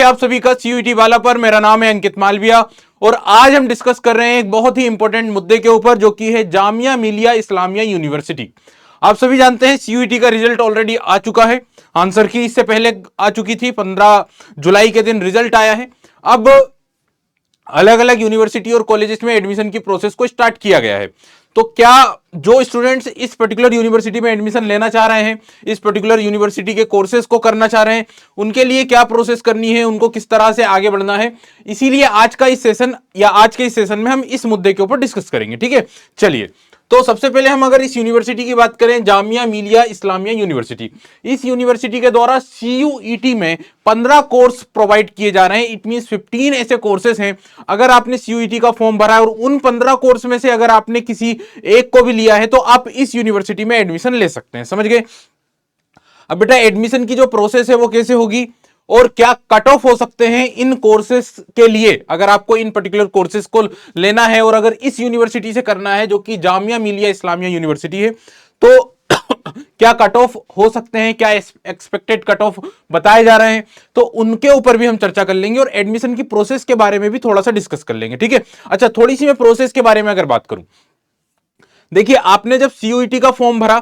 आप सभी का सीयूईटी वाला पर। मेरा नाम है अंकित मालविया और आज हम डिस्कस कर रहे हैं एक बहुत ही इंपॉर्टेंट मुद्दे के ऊपर जो कि है जामिया मिलिया इस्लामिया यूनिवर्सिटी। आप सभी जानते हैं सीयूईटी का रिजल्ट ऑलरेडी आ चुका है। आंसर की इससे पहले आ चुकी थी, 15 जुलाई के दिन रिजल्ट आया है। अब अलग अलग यूनिवर्सिटी और कॉलेजेस में एडमिशन की प्रोसेस को स्टार्ट किया गया है। तो क्या जो स्टूडेंट्स इस पर्टिकुलर यूनिवर्सिटी में एडमिशन लेना चाह रहे हैं, इस पर्टिकुलर यूनिवर्सिटी के कोर्सेज को करना चाह रहे हैं, उनके लिए क्या प्रोसेस करनी है, उनको किस तरह से आगे बढ़ना है, इसीलिए आज का इस सेशन या आज के इस सेशन में हम इस मुद्दे के ऊपर डिस्कस करेंगे। ठीक है, चलिए। तो सबसे पहले हम अगर इस यूनिवर्सिटी की बात करें, जामिया मिलिया इस्लामिया यूनिवर्सिटी, इस यूनिवर्सिटी के द्वारा सीयूईटी में 15 कोर्स प्रोवाइड किए जा रहे हैं। इट मींस 15 ऐसे कोर्सेज हैं। अगर आपने सीयूईटी का फॉर्म भरा है और उन 15 कोर्स में से अगर आपने किसी एक को भी लिया है तो आप इस यूनिवर्सिटी में एडमिशन ले सकते हैं। समझ गए? अब बेटा एडमिशन की जो प्रोसेस है वो कैसे होगी और क्या कट ऑफ हो सकते हैं इन कोर्सेस के लिए, अगर आपको इन पर्टिकुलर कोर्सेस को लेना है और अगर इस यूनिवर्सिटी से करना है जो कि जामिया मिलिया इस्लामिया यूनिवर्सिटी है, तो क्या कट ऑफ हो सकते हैं, क्या एक्सपेक्टेड कट ऑफ बताए जा रहे हैं, तो उनके ऊपर भी हम चर्चा कर लेंगे और एडमिशन की प्रोसेस के बारे में भी थोड़ा सा डिस्कस कर लेंगे। ठीक है, अच्छा थोड़ी सी मैं प्रोसेस के बारे में अगर बात करूं, देखिए आपने जब सीयूईटी का फॉर्म भरा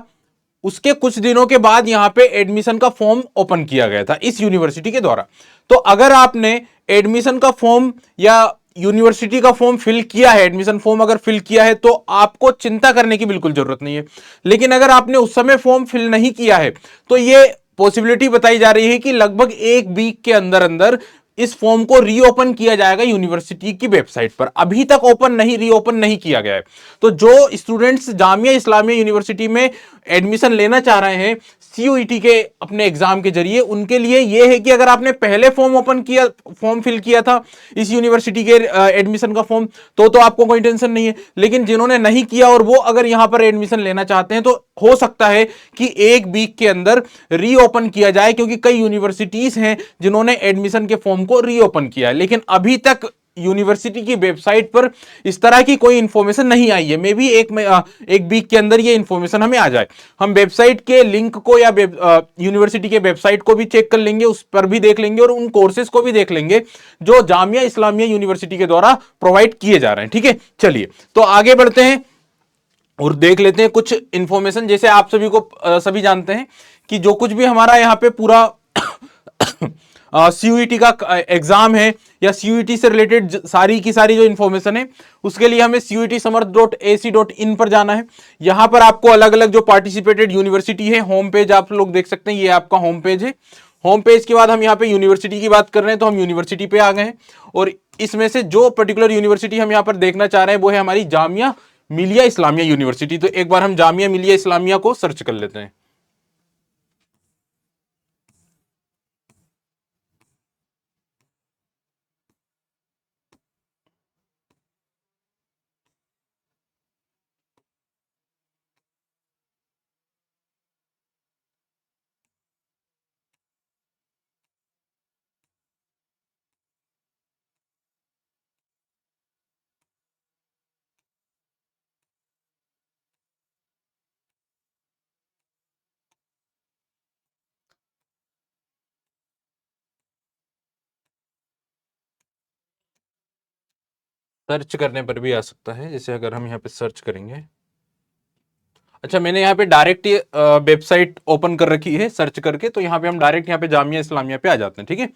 उसके कुछ दिनों के बाद यहां पे एडमिशन का फॉर्म ओपन किया गया था इस यूनिवर्सिटी के द्वारा। तो अगर आपने एडमिशन का फॉर्म या यूनिवर्सिटी का फॉर्म फिल किया है, एडमिशन फॉर्म अगर फिल किया है, तो आपको चिंता करने की बिल्कुल जरूरत नहीं है। लेकिन अगर आपने उस समय फॉर्म फिल नहीं किया है तो ये पॉसिबिलिटी बताई जा रही है कि लगभग एक वीक के अंदर अंदर इस फॉर्म को रीओपन किया जाएगा यूनिवर्सिटी की वेबसाइट पर। अभी तक ओपन नहीं, रीओपन नहीं किया गया है। तो जो स्टूडेंट्स जामिया इस्लामिया यूनिवर्सिटी में एडमिशन लेना चाह रहे हैं सीयूईटी के अपने एग्जाम के जरिए, उनके लिए यह है कि अगर आपने पहले फॉर्म फिल किया था इस यूनिवर्सिटी के एडमिशन का फॉर्म, तो आपको कोई टेंशन नहीं है। लेकिन जिन्होंने नहीं किया और वो अगर यहां पर एडमिशन लेना चाहते हैं तो हो सकता है कि एक वीक के अंदर रीओपन किया जाए, क्योंकि कई यूनिवर्सिटीज हैं जिन्होंने एडमिशन के फॉर्म को रीओपन किया है लेकिन अभी तक यूनिवर्सिटी की वेबसाइट पर इस तरह की कोई इंफॉर्मेशन नहीं आई है। मे बी एक वीक के अंदर ये इंफॉर्मेशन हमें आ जाए। हम वेबसाइट के लिंक को या यूनिवर्सिटी के वेबसाइट को भी चेक कर लेंगे, उस पर भी देख लेंगे और उन कोर्सेज को भी देख लेंगे जो जामिया इस्लामिया यूनिवर्सिटी के द्वारा प्रोवाइड किए जा रहे हैं। ठीक है, चलिए तो आगे बढ़ते हैं और देख लेते हैं कुछ इंफॉर्मेशन। जैसे आप सभी को सभी जानते हैं कि जो कुछ भी हमारा यहाँ पे पूरा सीयूईटी का एग्जाम है या सीयूईटी से रिलेटेड सारी की सारी जो इंफॉर्मेशन है, उसके लिए हमें cuit.समर्थ.ac.in पर जाना है। यहां पर आपको अलग अलग जो पार्टिसिपेटेड यूनिवर्सिटी है, होम पेज आप लोग देख सकते हैं, ये आपका होम पेज है। होम पेज के बाद हम यहाँ पे यूनिवर्सिटी की बात कर रहे हैं तो हम यूनिवर्सिटी पे आ गए हैं और इसमें से जो पर्टिकुलर यूनिवर्सिटी हम यहाँ पर देखना चाह रहे हैं वो है हमारी जामिया मिलिया इस्लामिया यूनिवर्सिटी। तो एक बार हम जामिया मिलिया इस्लामिया को सर्च कर लेते हैं। सर्च करने पर भी आ सकता है, जैसे अगर हम यहाँ पे सर्च करेंगे। अच्छा, मैंने यहाँ पे डायरेक्ट वेबसाइट ओपन कर रखी है सर्च करके, तो यहाँ पे हम डायरेक्ट यहाँ पे जामिया इस्लामिया पे आ जाते हैं। ठीक है,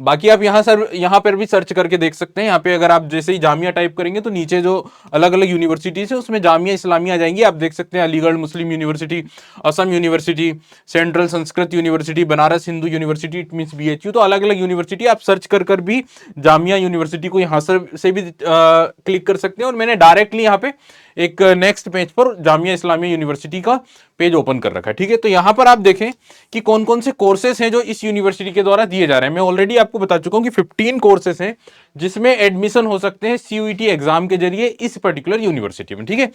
बाकी आप यहाँ पर भी सर्च करके देख सकते हैं। यहाँ पे अगर आप जैसे ही जामिया टाइप करेंगे तो नीचे जो अलग अलग यूनिवर्सिटीज है उसमें जामिया इस्लामिया आ जाएंगी। आप देख सकते हैं Aligarh Muslim university, Assam university, central Sanskrit university, Banaras Hindu university, it means BHU. तो अलग अलग यूनिवर्सिटी आप सर्च कर भी जामिया यूनिवर्सिटी को यहाँ से भी क्लिक कर सकते हैं। और मैंने डायरेक्टली यहाँ पे एक नेक्स्ट पेज पर जामिया इस्लामिया यूनिवर्सिटी का पेज ओपन कर रखा है। ठीक है, तो यहां पर आप देखें कि कौन कौन से कोर्सेज हैं जो इस यूनिवर्सिटी के द्वारा दिए जा रहे हैं। मैं ऑलरेडी आपको बता चुका हूं कि 15 कोर्सेज हैं जिसमें एडमिशन हो सकते हैं सीयूईटी एग्जाम के जरिए इस पर्टिकुलर यूनिवर्सिटी में। ठीक है,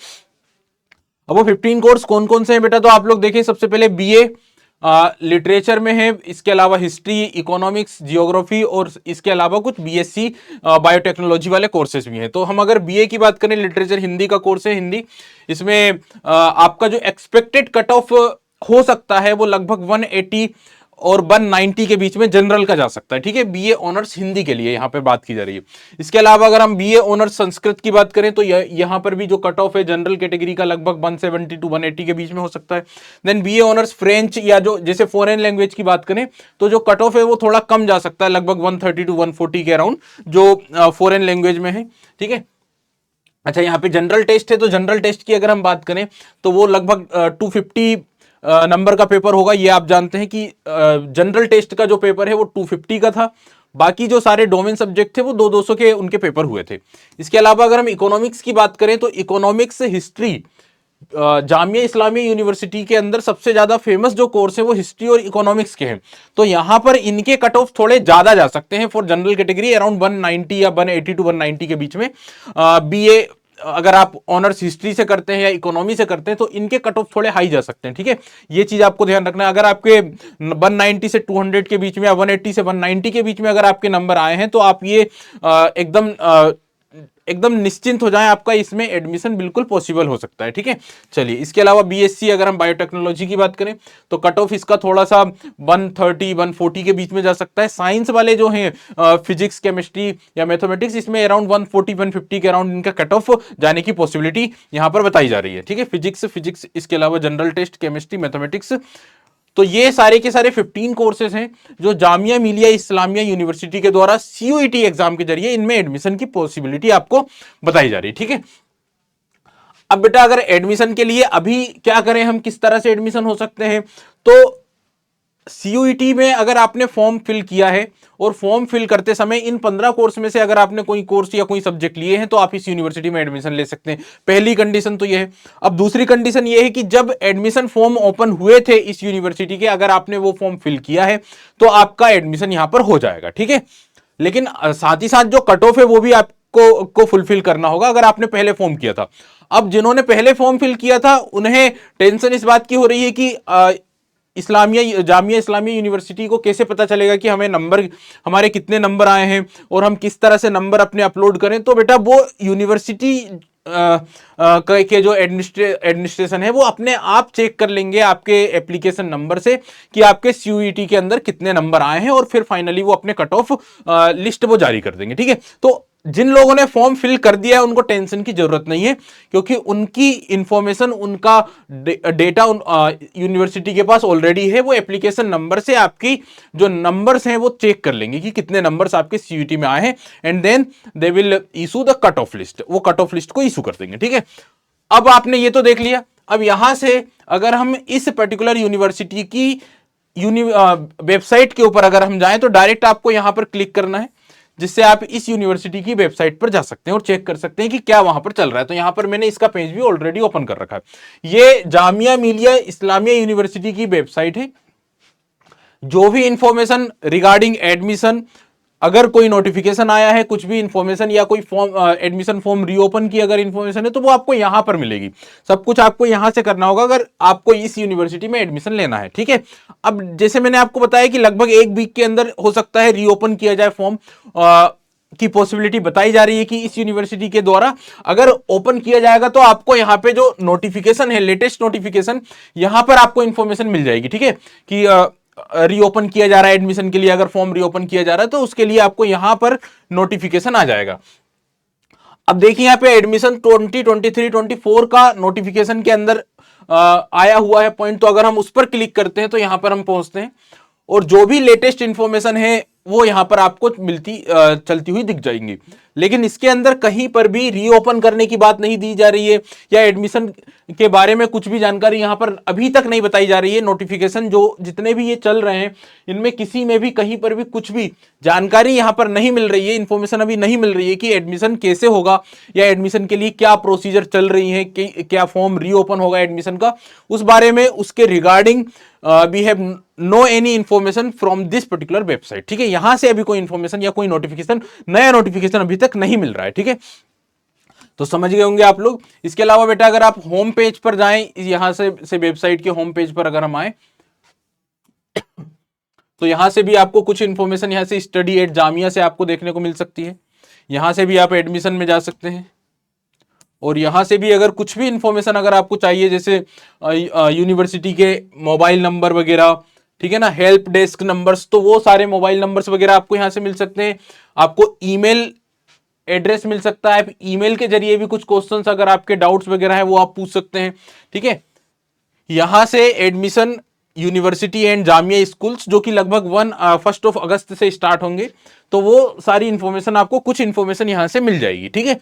अब वो 15 कोर्स कौन कौन से हैं बेटा, तो आप लोग देखें। सबसे पहले बीए लिटरेचर में है, इसके अलावा हिस्ट्री, इकोनॉमिक्स, जियोग्राफी और इसके अलावा कुछ बीएससी बायोटेक्नोलॉजी वाले कोर्सेज भी हैं। तो हम अगर बीए की बात करें, लिटरेचर हिंदी का कोर्स है, हिंदी, इसमें आपका जो एक्सपेक्टेड कट ऑफ हो सकता है वो लगभग 180 और 190 के बीच में जनरल का जा सकता है, ठीक है। बीए ऑनर्स हिंदी के लिए यहां पे बात की जा रही है। इसके अलावा अगर हम बीए ऑनर्स संस्कृत की बात करें तो यहां पर भी जो कट ऑफ है जनरल कैटेगरी का लगभग 170 टू 180 के बीच में हो सकता है। देन बीए ऑनर्स फ्रेंच या जो जैसे फॉरेन लैंग्वेज की बात करें तो जो कट ऑफ है वो थोड़ा कम जा सकता है, लगभग 130 टू 140 के अराउंड जो फॉरेन लैंग्वेज में है, ठीक है। अच्छा, यहाँ पे जनरल टेस्ट है तो जनरल टेस्ट की अगर हम बात करें तो वो लगभग 250 नंबर का पेपर होगा। ये आप जानते हैं कि जनरल टेस्ट का जो पेपर है वो 250 का था, बाकी जो सारे डोमेन सब्जेक्ट थे वो 200 के उनके पेपर हुए थे। इसके अलावा अगर हम इकोनॉमिक्स की बात करें तो economics history Jamia Islamia university के अंदर सबसे ज्यादा फेमस जो कोर्स है वो हिस्ट्री और इकोनॉमिक्स के हैं, तो यहां पर इनके कट ऑफ थोड़े ज्यादा जा सकते हैं फॉर जनरल कैटेगरी, अराउंड 190 या 180 टू 190 के बीच में। बीए अगर आप ऑनर्स हिस्ट्री से करते हैं या इकोनॉमी से करते हैं तो इनके कट ऑफ थोड़े हाई जा सकते हैं, ठीक है। ये चीज आपको ध्यान रखना है। अगर आपके 190 से 200 के बीच में या 180 से 190 के बीच में अगर आपके नंबर आए हैं तो आप ये एकदम निश्चिंत हो जाएं, आपका इसमें एडमिशन बिल्कुल पॉसिबल हो सकता है, ठीक है। चलिए, इसके अलावा बीएससी अगर हम बायोटेक्नोलॉजी की बात करें तो कट ऑफ इसका थोड़ा सा 130 140 के बीच में जा सकता है। साइंस वाले जो हैं फिजिक्स केमिस्ट्री या मैथमेटिक्स, इसमें अराउंड 140 150 के अराउंड इनका कट ऑफ जाने की पॉसिबिलिटी यहां पर बताई जा रही है, ठीक है। फिजिक्स इसके अलावा जनरल टेस्ट, केमिस्ट्री, मैथमेटिक्स, तो ये सारे के सारे 15 कोर्सेज हैं जो जामिया मिलिया इस्लामिया यूनिवर्सिटी के द्वारा सीयूईटी एग्जाम के जरिए इनमें एडमिशन की पॉसिबिलिटी आपको बताई जा रही है, ठीक है। अब बेटा अगर एडमिशन के लिए अभी क्या करें, हम किस तरह से एडमिशन हो सकते हैं, तो सीयूईटी में अगर आपने फॉर्म फिल किया है और फॉर्म फिल करते समय इन 15 कोर्स में से अगर आपने कोई कोर्स या कोई सब्जेक्ट लिए हैं तो आप इस यूनिवर्सिटी में एडमिशन ले सकते हैं। पहली कंडीशन तो यह है। अब दूसरी कंडीशन यह है कि जब एडमिशन फॉर्म ओपन हुए थे इस यूनिवर्सिटी के, अगर आपने वो फॉर्म फिल किया है तो आपका एडमिशन यहां पर हो जाएगा, ठीक है। लेकिन साथ ही साथ जो कट ऑफ है वो भी आपको फुलफिल करना होगा अगर आपने पहले फॉर्म किया था। अब जिन्होंने पहले फॉर्म फिल किया था उन्हें टेंशन इस बात की हो रही है कि जामिया इस्लामिया यूनिवर्सिटी को कैसे पता चलेगा कि हमारे कितने नंबर आए हैं और हम किस तरह से नंबर अपने अपलोड करें। तो बेटा वो यूनिवर्सिटी के जो एडमिनिस्ट्रेशन है वो अपने आप चेक कर लेंगे आपके एप्लीकेशन नंबर से कि आपके सीयूईटी के अंदर कितने नंबर आए हैं, और फिर फाइनली वो अपने कट ऑफ लिस्ट वो जारी कर देंगे, ठीक है। तो जिन लोगों ने फॉर्म फिल कर दिया है उनको टेंशन की जरूरत नहीं है, क्योंकि उनकी इंफॉर्मेशन, उनका डेटा यूनिवर्सिटी के पास ऑलरेडी है। वो एप्लीकेशन नंबर से आपकी जो नंबर्स हैं वो चेक कर लेंगे कि कितने नंबर्स आपके सीयूईटी में आए हैं, and then they will issue the cut off list. वो कट ऑफ लिस्ट को इशू कर देंगे, ठीक है। अब आपने ये तो देख लिया। अब यहां से अगर हम इस पर्टिकुलर यूनिवर्सिटी की वेबसाइट के ऊपर अगर हम जाएं तो डायरेक्ट आपको यहां पर क्लिक करना है, जिससे आप इस यूनिवर्सिटी की वेबसाइट पर जा सकते हैं और चेक कर सकते हैं कि क्या वहां पर चल रहा है। तो यहां पर मैंने इसका पेज भी ऑलरेडी ओपन कर रखा है। ये जामिया मिलिया इस्लामिया यूनिवर्सिटी की वेबसाइट है। जो भी इंफॉर्मेशन रिगार्डिंग एडमिशन, अगर कोई नोटिफिकेशन आया है, कुछ भी इंफॉर्मेशन या कोई फॉर्म एडमिशन फॉर्म रीओपन की अगर इंफॉर्मेशन है तो वो आपको यहां पर मिलेगी। सब कुछ आपको यहां से करना होगा अगर आपको इस यूनिवर्सिटी में एडमिशन लेना है, ठीक है। अब जैसे मैंने आपको बताया कि लगभग 1 वीक के अंदर हो सकता है रीओपन किया जाए फॉर्म की पॉसिबिलिटी बताई जा रही है कि इस यूनिवर्सिटी के द्वारा अगर ओपन किया जाएगा तो आपको यहां पे जो नोटिफिकेशन है, लेटेस्ट नोटिफिकेशन, यहां पर आपको इंफॉर्मेशन मिल जाएगी, ठीक है, कि रीओपन किया जा रहा है एडमिशन के लिए। अगर फॉर्म रीओपन किया जा रहा है तो उसके लिए आपको यहां पर नोटिफिकेशन आ जाएगा। अब देखिए यहां पे एडमिशन 2023-24 का नोटिफिकेशन के अंदर आया हुआ है पॉइंट, तो अगर हम उस पर क्लिक करते हैं तो यहां पर हम पहुंचते हैं और जो भी लेटेस्ट इंफॉर्मेशन है वो यहां पर आपको चलती हुई दिख जाएंगी। लेकिन इसके अंदर कहीं पर भी रीओपन करने की बात नहीं दी जा रही है या एडमिशन के बारे में कुछ भी जानकारी यहां पर अभी तक नहीं बताई जा रही है। नोटिफिकेशन जो जितने भी ये चल रहे हैं इनमें किसी में भी कहीं पर भी कुछ भी जानकारी यहां पर नहीं मिल रही है, इंफॉर्मेशन अभी नहीं मिल रही है कि एडमिशन कैसे होगा या एडमिशन के लिए क्या प्रोसीजर चल रही है, कि क्या फॉर्म रीओपन होगा एडमिशन का, उस बारे में उसके regarding we have no any information from this particular website, ठीक है। यहां से अभी कोई इंफॉर्मेशन या कोई नोटिफिकेशन, नया नोटिफिकेशन अभी तक नहीं मिल रहा है, ठीक है। तो समझ गए होंगे आप लोग। इसके अलावा बेटा अगर आप होम पेज पर जाएं, यहां से वेबसाइट के होम पेज पर अगर हम आए तो यहां से भी आपको कुछ इंफॉर्मेशन यहां से स्टडी एट जामिया से आपको देखने को मिल सकती है। यहां से भी आप एडमिशन में जा सकते हैं और यहां से भी अगर कुछ भी इंफॉर्मेशन अगर आपको चाहिए, जैसे यूनिवर्सिटी के मोबाइल नंबर वगैरह ठीक है ना, हेल्प डेस्क नंबर्स, तो वो सारे मोबाइल नंबर्स वगैरह आपको यहां से मिल सकते हैं। आपको ईमेल एड्रेस मिल सकता है, ईमेल के जरिए भी कुछ क्वेश्चंस अगर आपके डाउट्स वगैरह है वो आप पूछ सकते हैं। ठीक है, यहां से admission university and Jamia schools जो कि लगभग 1 अगस्त से स्टार्ट होंगे, तो वो सारी इंफॉर्मेशन आपको, कुछ इंफॉर्मेशन यहां से मिल जाएगी। ठीक है,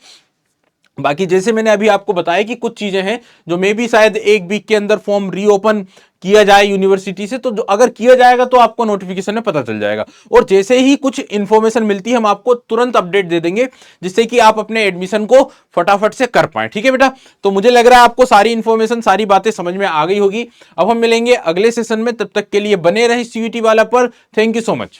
बाकी जैसे मैंने अभी आपको बताया कि कुछ चीजें हैं जो मे भी शायद 1 वीक के अंदर फॉर्म रीओपन किया जाए यूनिवर्सिटी से, तो जो अगर किया जाएगा तो आपको नोटिफिकेशन में पता चल जाएगा, और जैसे ही कुछ इंफॉर्मेशन मिलती है हम आपको तुरंत अपडेट दे देंगे, जिससे कि आप अपने एडमिशन को फटाफट से कर पाए। ठीक है बेटा, तो मुझे लग रहा है आपको सारी इंफॉर्मेशन, सारी बातें समझ में आ गई होगी। अब हम मिलेंगे अगले सेशन में, तब तक के लिए बने रहे सीयूईटी वाला पर। Thank you so much.